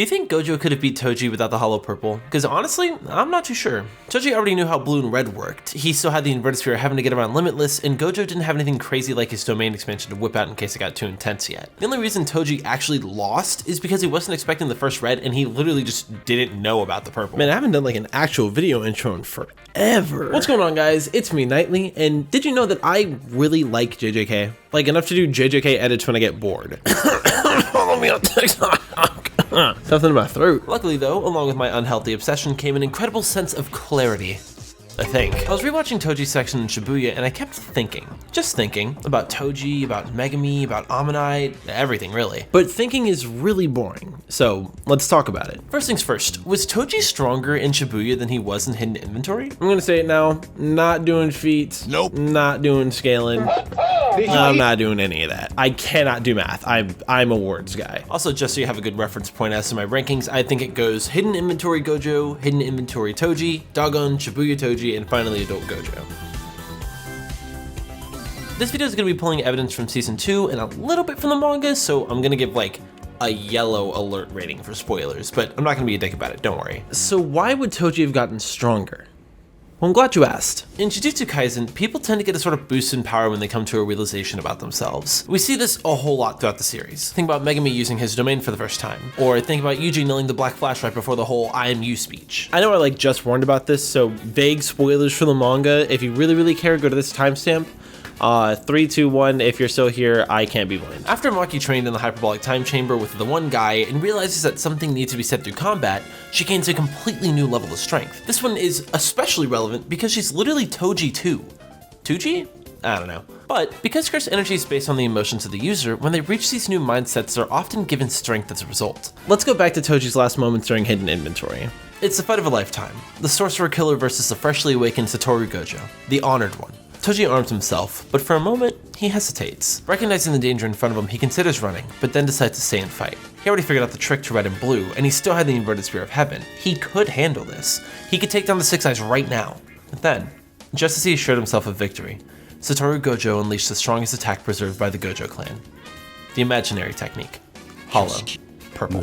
Do you think Gojo could have beat Toji without the hollow purple? Because honestly, I'm not too sure. Toji already knew how blue and red worked. He still had the inverted sphere having to get around Limitless, and Gojo didn't have anything crazy like his domain expansion to whip out in case it got too intense yet. The only reason Toji actually lost is because he wasn't expecting the first red and he literally just didn't know about the purple. Man, I haven't done like an actual video intro in forever. What's going on, guys? It's me, Nightly, and did you know that I really like JJK? Like enough to do JJK edits when I get bored. Follow me on TikTok. Something in my throat. Luckily though, along with my unhealthy obsession came an incredible sense of clarity. I think. I was rewatching Toji's section in Shibuya and I kept thinking, just thinking, about Toji, about Megumi, about Ammonite, everything really. But thinking is really boring, so let's talk about it. First things first, was Toji stronger in Shibuya than he was in Hidden Inventory? I'm gonna say it now, not doing feats, Nope. not doing scaling. I'm not doing any of that. I cannot do math. I'm a words guy. Also, just so you have a good reference point as to my rankings, I think it goes Hidden Inventory Gojo, Hidden Inventory Toji, Dagon, Shibuya Toji, and finally Adult Gojo. This video is going to be pulling evidence from season 2 and a little bit from the manga, so I'm going to give like a yellow alert rating for spoilers, but I'm not going to be a dick about it, don't worry. So why would Toji have gotten stronger? Well, I'm glad you asked. In Jujutsu Kaisen, people tend to get a sort of boost in power when they come to a realization about themselves. We see this a whole lot throughout the series. Think about Megumi using his domain for the first time, or think about Yuji nailing the Black Flash right before the whole I am you speech. I know I like just warned about this, so vague spoilers for the manga. If you really care, go to this timestamp. 3, 2, 1, if you're still here, I can't be blamed. After Maki trained in the hyperbolic time chamber with the one guy and realizes that something needs to be said through combat, she gains a completely new level of strength. This one is especially relevant because she's literally Toji too. Toji? I don't know. But because curse energy is based on the emotions of the user, when they reach these new mindsets, they're often given strength as a result. Let's go back to Toji's last moments during Hidden Inventory. It's the fight of a lifetime. The sorcerer killer versus the freshly awakened Satoru Gojo, the honored one. Toji arms himself, but for a moment, he hesitates. Recognizing the danger in front of him, he considers running, but then decides to stay and fight. He already figured out the trick to red and blue, and he still had the inverted spear of heaven. He could handle this. He could take down the Six Eyes right now. But then, just as he assured himself of victory, Satoru Gojo unleashed the strongest attack preserved by the Gojo clan. The imaginary technique. Hollow. Purple.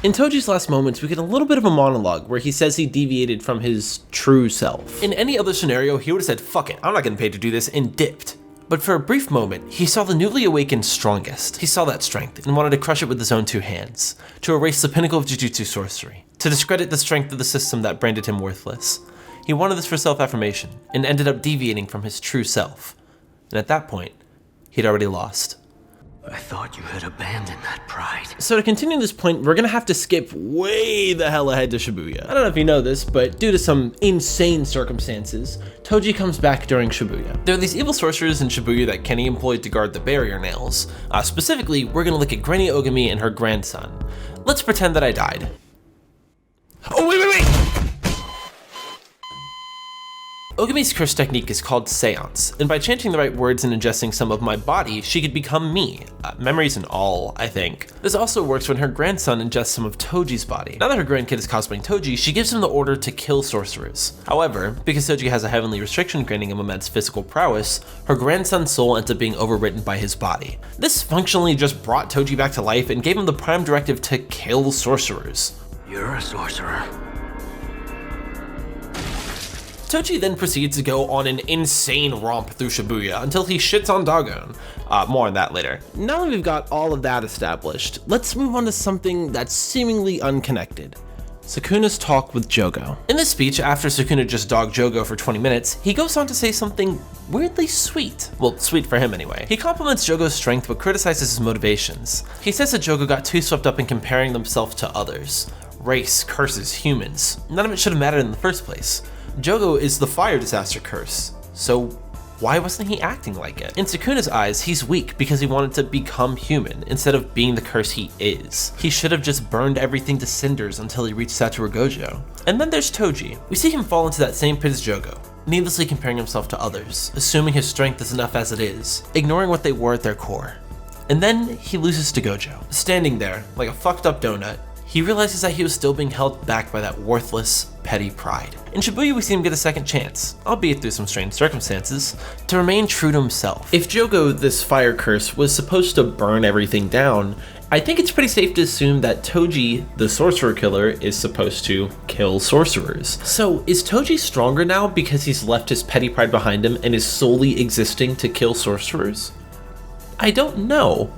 In Toji's last moments, we get a little bit of a monologue where he says he deviated from his true self. In any other scenario, he would have said, fuck it, I'm not getting paid to do this, and dipped. But for a brief moment, he saw the newly awakened strongest. He saw that strength and wanted to crush it with his own two hands, to erase the pinnacle of Jujutsu sorcery, to discredit the strength of the system that branded him worthless. He wanted this for self-affirmation, and ended up deviating from his true self. And at that point, he'd already lost. I thought you had abandoned that pride. So to continue this point, we're gonna have to skip way the hell ahead to Shibuya. I don't know if you know this, but due to some insane circumstances, Toji comes back during Shibuya. There are these evil sorcerers in Shibuya that Kenny employed to guard the barrier nails. Specifically, we're gonna look at Granny Ogami and her grandson. Let's pretend that I died. Oh, wait! Ogami's curse technique is called Seance, and by chanting the right words and ingesting some of my body, she could become me. Memories and all, I think. This also works when her grandson ingests some of Toji's body. Now that her grandkid is cosplaying Toji, she gives him the order to kill sorcerers. However, because Toji has a heavenly restriction granting him immense physical prowess, her grandson's soul ends up being overwritten by his body. This functionally just brought Toji back to life and gave him the prime directive to kill sorcerers. You're a sorcerer. Toji then proceeds to go on an insane romp through Shibuya until he shits on Dagon. More on that later. Now that we've got all of that established, let's move on to something that's seemingly unconnected. Sukuna's talk with Jogo. In this speech, after Sukuna just dogged Jogo for 20 minutes, he goes on to say something weirdly sweet. Well, sweet for him anyway. He compliments Jogo's strength but criticizes his motivations. He says that Jogo got too swept up in comparing themselves to others. Race, curses, humans. None of it should have mattered in the first place. Jogo is the fire disaster curse, so why wasn't he acting like it? In Sukuna's eyes, he's weak because he wanted to become human instead of being the curse he is. He should have just burned everything to cinders until he reached Satoru Gojo. And then there's Toji. We see him fall into that same pit as Jogo, needlessly comparing himself to others, assuming his strength is enough as it is, ignoring what they were at their core. And then he loses to Gojo. Standing there, like a fucked up donut, he realizes that he was still being held back by that worthless, petty pride. In Shibuya, we see him get a second chance, albeit through some strange circumstances, to remain true to himself. If Jogo, this fire curse, was supposed to burn everything down, I think it's pretty safe to assume that Toji, the sorcerer killer, is supposed to kill sorcerers. So is Toji stronger now because he's left his petty pride behind him and is solely existing to kill sorcerers? I don't know,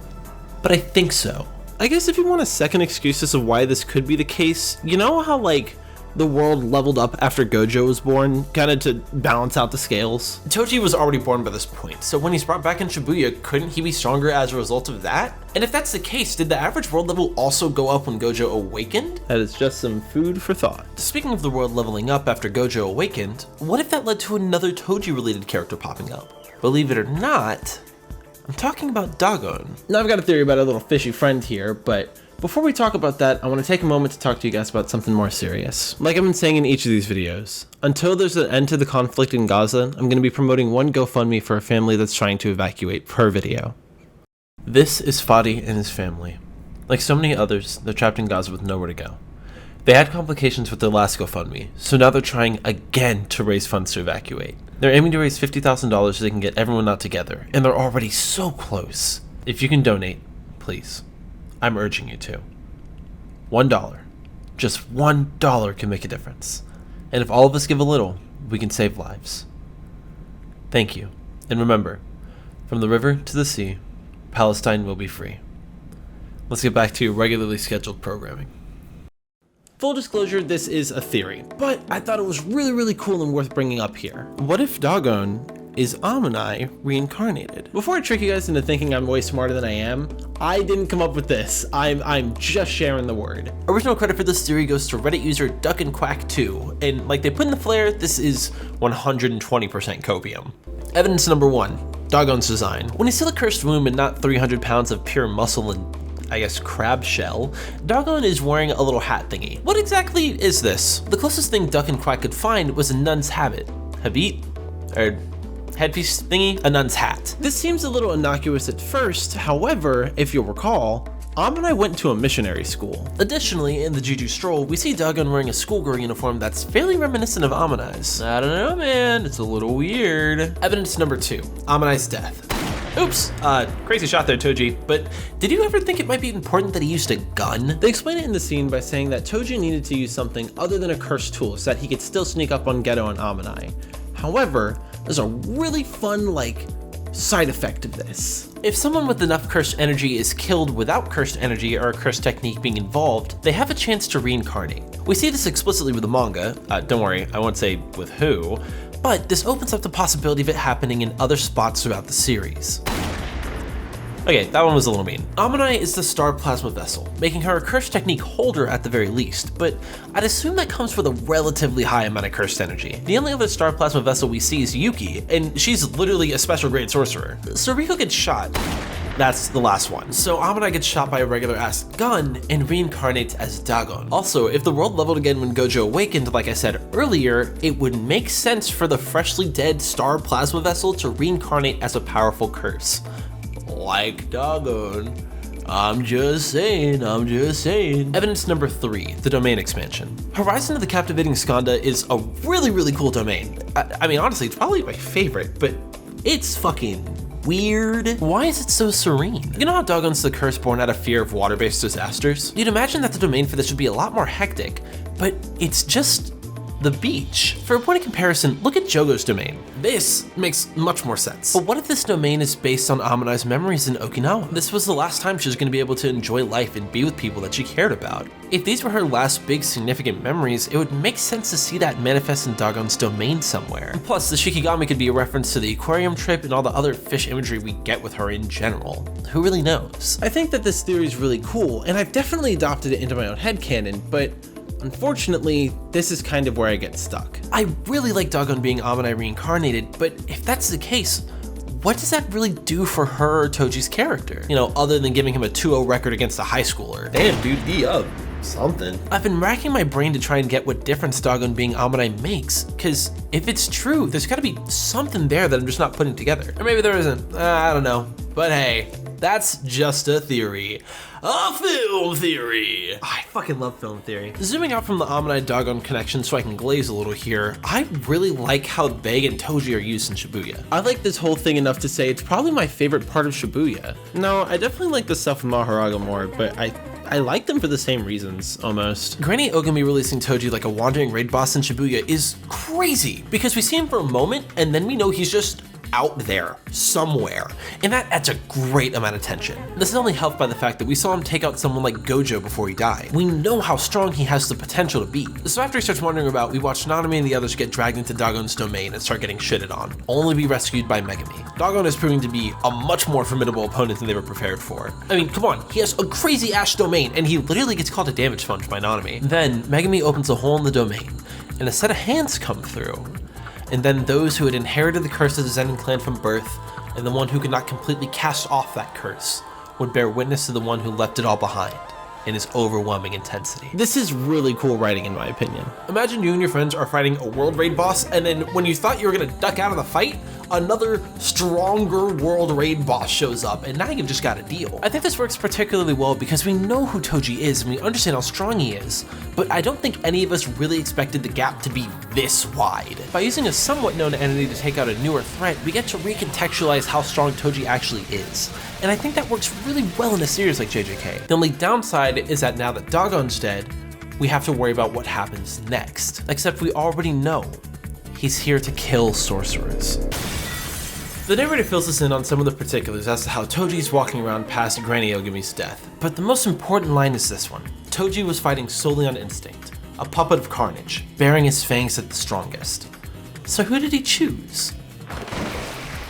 but I think so. I guess if you want a second excuse as to why this could be the case, you know how like the world leveled up after Gojo was born, kind of to balance out the scales? Toji was already born by this point, so when he's brought back in Shibuya, couldn't he be stronger as a result of that? And if that's the case, did the average world level also go up when Gojo awakened? That is just some food for thought. Speaking of the world leveling up after Gojo awakened, what if that led to another Toji-related character popping up? Believe it or not, I'm talking about Dagon. Now I've got a theory about a little fishy friend here, but before we talk about that, I want to take a moment to talk to you guys about something more serious. Like I've been saying in each of these videos, until there's an end to the conflict in Gaza, I'm going to be promoting one GoFundMe for a family that's trying to evacuate per video. This is Howdy and his family. Like so many others, they're trapped in Gaza with nowhere to go. They had complications with their last GoFundMe, so now they're trying again to raise funds to evacuate. They're aiming to raise $50,000 so they can get everyone out together, and they're already so close. If you can donate, please. I'm urging you to. $1. Just $1 can make a difference. And if all of us give a little, we can save lives. Thank you. And remember, from the river to the sea, Palestine will be free. Let's get back to your regularly scheduled programming. Full disclosure, this is a theory, but I thought it was really cool and worth bringing up here. What if Dagon is Amanai reincarnated? Before I trick you guys into thinking I'm way smarter than I am, I didn't come up with this. I'm just sharing the word. Original credit for this theory goes to Reddit user DuckandQuack2, and like they put in the flare, this is 120% copium. Evidence number 1, Dagon's design. When he's still a cursed womb and not 300 pounds of pure muscle and I guess crab shell, Dagon is wearing a little hat thingy. What exactly is this? The closest thing Duck and Quack could find was a nun's habit. Habit? Or headpiece thingy? A nun's hat. This seems a little innocuous at first, however, if you'll recall, Amanai went to a missionary school. Additionally, in the Juju Stroll, we see Dagon wearing a schoolgirl uniform that's fairly reminiscent of Amanai's. I don't know, man, it's a little weird. Evidence number 2, Amanai's death. Oops, crazy shot there, Toji, but did you ever think it might be important that he used a gun? They explain it in the scene by saying that Toji needed to use something other than a cursed tool so that he could still sneak up on Geto and Amanai. However, there's a really fun, side effect of this. If someone with enough cursed energy is killed without cursed energy or a cursed technique being involved, they have a chance to reincarnate. We see this explicitly with the manga, don't worry, I won't say with who, but this opens up the possibility of it happening in other spots throughout the series. Okay, that one was a little mean. Amanai is the star plasma vessel, making her a cursed technique holder at the very least, but I'd assume that comes with a relatively high amount of cursed energy. The only other star plasma vessel we see is Yuki, and she's literally a special grade sorcerer. So Riko gets shot. That's the last one. So Amanai gets shot by a regular ass gun and reincarnates as Dagon. Also, if the world leveled again when Gojo awakened, like I said earlier, it would make sense for the freshly dead star plasma vessel to reincarnate as a powerful curse. Like Dagon. I'm just saying. Evidence number 3, the domain expansion. Horizon of the Captivating Skanda is a really cool domain. I mean, honestly, it's probably my favorite, but it's fucking weird. Why is it so serene? You know how Dagon's the curse born out of fear of water-based disasters? You'd imagine that the domain for this would be a lot more hectic, but it's just the beach. For a point of comparison, look at Jogo's domain. This makes much more sense. But what if this domain is based on Amanai's memories in Okinawa? This was the last time she was going to be able to enjoy life and be with people that she cared about. If these were her last big significant memories, it would make sense to see that manifest in Dagon's domain somewhere. And plus, the Shikigami could be a reference to the aquarium trip and all the other fish imagery we get with her in general. Who really knows? I think that this theory is really cool, and I've definitely adopted it into my own headcanon, but unfortunately, this is kind of where I get stuck. I really like Dagon being Amanai reincarnated, but if that's the case, what does that really do for her or Toji's character? You know, other than giving him a 2-0 record against a high schooler. Damn, dude, something. I've been racking my brain to try and get what difference Dagon being Amanai makes, because if it's true, there's gotta be something there that I'm just not putting together. Or maybe there isn't, I don't know. But hey, That's just a theory. A film theory! I fucking love film theory. Zooming out from the Amidai Dagon connection so I can glaze a little here, I really like how Bae and Toji are used in Shibuya. I like this whole thing enough to say it's probably my favorite part of Shibuya. No, I definitely like the stuff with Mahoraga more, but I like them for the same reasons, almost. Granny Ogami releasing Toji like a wandering raid boss in Shibuya is crazy, because we see him for a moment and then we know he's just out there somewhere, and that adds a great amount of tension. This is only helped by the fact that we saw him take out someone like Gojo before he died. We know how strong he has the potential to be. So after he starts wandering about, we watch Nanami and the others get dragged into Dagon's domain and start getting shitted on, only to be rescued by Megumi. Dagon is proving to be a much more formidable opponent than they were prepared for. I mean, come on, he has a crazy ash domain and he literally gets called a damage sponge by Nanami. Then Megumi opens a hole in the domain and a set of hands come through. And then those who had inherited the curse of the Zenin clan from birth, and the one who could not completely cast off that curse, would bear witness to the one who left it all behind in his overwhelming intensity. This is really cool writing, in my opinion. Imagine you and your friends are fighting a world raid boss, and then when you thought you were gonna duck out of the fight, another stronger world raid boss shows up, and now you've just got a deal. I think this works particularly well because we know who Toji is and we understand how strong he is, but I don't think any of us really expected the gap to be this wide. By using a somewhat known entity to take out a newer threat, we get to recontextualize how strong Toji actually is. And I think that works really well in a series like JJK. The only downside is that now that Dagon's dead, we have to worry about what happens next. Except we already know he's here to kill sorcerers. The narrator fills us in on some of the particulars as to how Toji's walking around past Granny Ogami's death, but the most important line is this one. Toji was fighting solely on instinct, a puppet of carnage, bearing his fangs at the strongest. So who did he choose?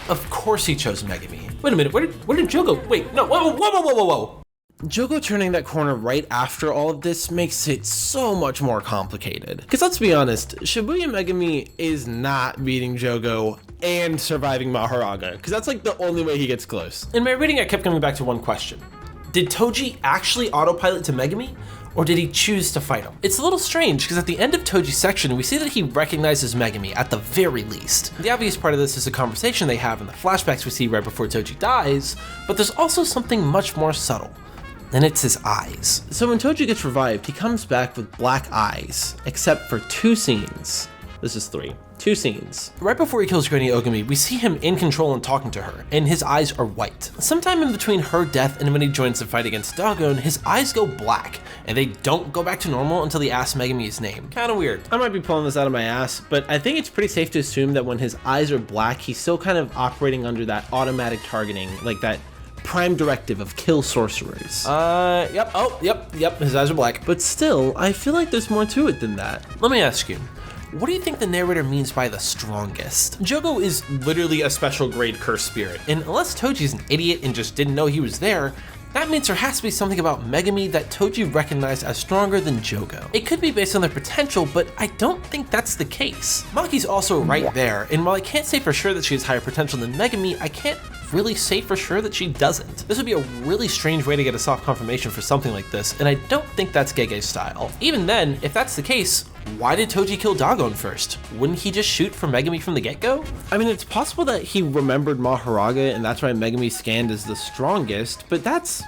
Of course he chose Megumi. Wait a minute, where did Joe go? Wait, no, whoa. Jogo turning that corner right after all of this makes it so much more complicated. Because let's be honest, Shibuya Megumi is not beating Jogo and surviving Mahoraga, because that's like the only way he gets close. In my reading, I kept coming back to one question. Did Toji actually autopilot to Megumi, or did he choose to fight him? It's a little strange, because at the end of Toji's section, we see that he recognizes Megumi at the very least. The obvious part of this is a conversation they have in the flashbacks we see right before Toji dies, but there's also something much more subtle. And it's his eyes. So when Toji gets revived, he comes back with black eyes, except for 2 scenes. This is 3. 2 scenes. Right before he kills Granny Ogami, we see him in control and talking to her, and his eyes are white. Sometime in between her death and when he joins the fight against Dagon, his eyes go black, and they don't go back to normal until he asks Megumi his name. Kinda weird. I might be pulling this out of my ass, but I think it's pretty safe to assume that when his eyes are black, he's still kind of operating under that automatic targeting, like that prime directive of kill sorcerers. Yep, his eyes are black. But still, I feel like there's more to it than that. Let me ask you, what do you think the narrator means by the strongest? Jogo is literally a special grade cursed spirit, and unless Toji's an idiot and just didn't know he was there, that means there has to be something about Megumi that Toji recognized as stronger than Jogo. It could be based on their potential, but I don't think that's the case. Maki's also right there, and while I can't say for sure that she has higher potential than Megumi, I can't really say for sure that she doesn't. This would be a really strange way to get a soft confirmation for something like this, and I don't think that's Gege's style. Even then, if that's the case, why did Toji kill Dagon first? Wouldn't he just shoot for Megumi from the get-go? I mean, it's possible that he remembered Mahoraga and that's why Megumi scanned as the strongest, but that's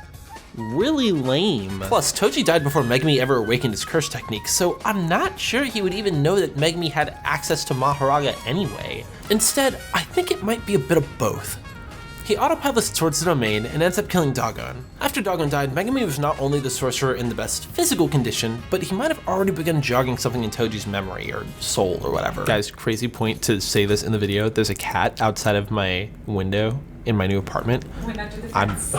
really lame. Plus, Toji died before Megumi ever awakened his curse technique, so I'm not sure he would even know that Megumi had access to Mahoraga anyway. Instead, I think it might be a bit of both. He autopilots towards the domain and ends up killing Dagon. After Dagon died, Megumi was not only the sorcerer in the best physical condition, but he might have already begun jogging something in Toji's memory or soul or whatever. Guys, crazy point to say this in the video. There's a cat outside of my window in my new apartment. Went under the fence.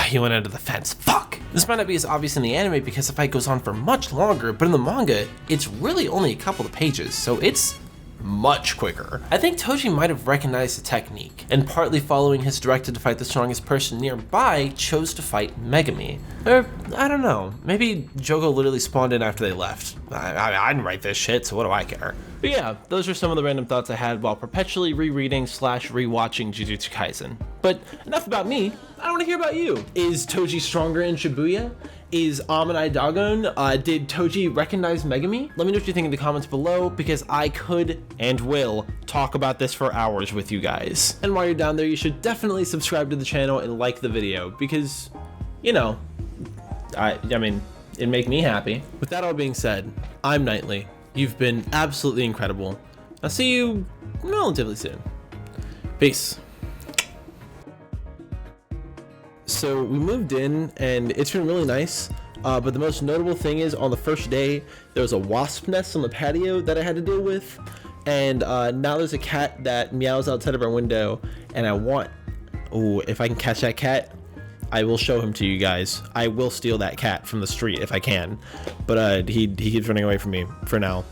He went under the fence. Fuck! This might not be as obvious in the anime because the fight goes on for much longer, but in the manga, it's really only a couple of pages, so it's much quicker. I think Toji might have recognized the technique, and partly following his directive to fight the strongest person nearby, chose to fight Megumi. Or, I don't know, maybe Jogo literally spawned in after they left. I didn't write this shit, so what do I care? But yeah, those are some of the random thoughts I had while perpetually rereading / rewatching Jujutsu Kaisen. But enough about me. I want to hear about you. Is Toji stronger in Shibuya? Is Amanai Dagon? Did Toji recognize Megumi? Let me know what you think in the comments below, because I could and will talk about this for hours with you guys. And while you're down there, you should definitely subscribe to the channel and like the video, because, you know, I mean, it'd make me happy. With that all being said, I'm Knightley. You've been absolutely incredible. I'll see you relatively soon. Peace. So we moved in and it's been really nice, but the most notable thing is on the first day there was a wasp nest on the patio that I had to deal with, and now there's a cat that meows outside of our window, and if I can catch that cat, I will show him to you guys. I will steal that cat from the street if I can, but he keeps running away from me for now.